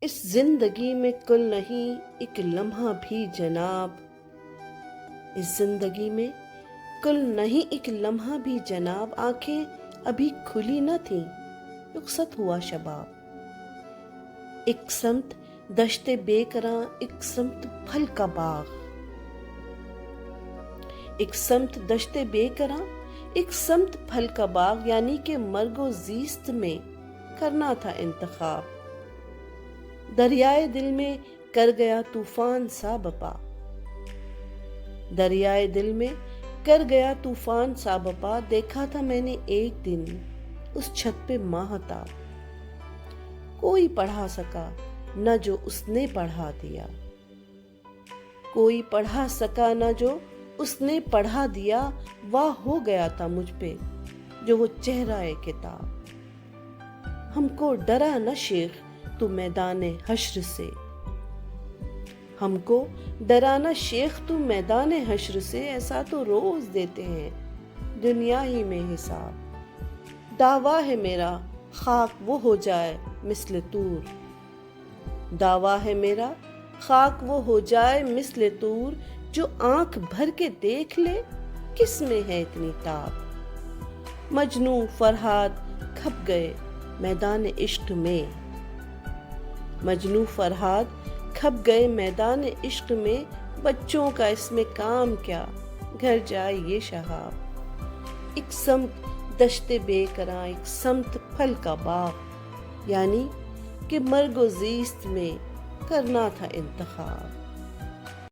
اس زندگی میں کل نہیں ایک لمحہ بھی جناب، اس زندگی میں کل نہیں ایک لمحہ بھی جناب، آنکھیں ابھی کھلی نہ تھیں، رخصت ہوا شباب۔ ایک سمت دشت بے کراں، ایک سمت پھل کا باغ، ایک سمت دشت بے کراں، ایک سمت پھل کا باغ، یعنی کہ مرگ و زیست میں کرنا تھا انتخاب۔ دریائے دل میں کر گیا طوفان سا بپا، دریائے دل میں کر گیا طوفان سا بپا، دیکھا تھا میں نے ایک دن اس چھت پہ ماہتاب، کوئی پڑھا سکا نہ جو اس نے پڑھا دیا، کوئی پڑھا سکا نہ جو اس نے پڑھا دیا، واہ ہو گیا تھا مجھ پہ جو وہ چہرہ کتاب۔ ہم کو ڈرا نہ شیخ تو میدان حشر سے، ہم کو ڈرانا شیخ تو میدان حشر سے، ایسا تو روز دیتے ہیں دنیا ہی میں حساب۔ دعویٰ ہے میرا خاک وہ ہو جائے مثل طور، دعویٰ ہے میرا خاک وہ ہو جائے مثل طور، جو آنکھ بھر کے دیکھ لے کس میں ہے اتنی تاب۔ مجنوں فرہاد کھپ گئے میدان عشق میں، مجنوں فرہاد کھپ گئے میدان عشق میں، بچوں کا اس میں کام کیا گھر جائے یہ شہاب۔ ایک سمت دشت بے کراں، ایک سمت پھل کا باغ، یعنی کہ مرگ و زیست میں کرنا تھا انتخاب۔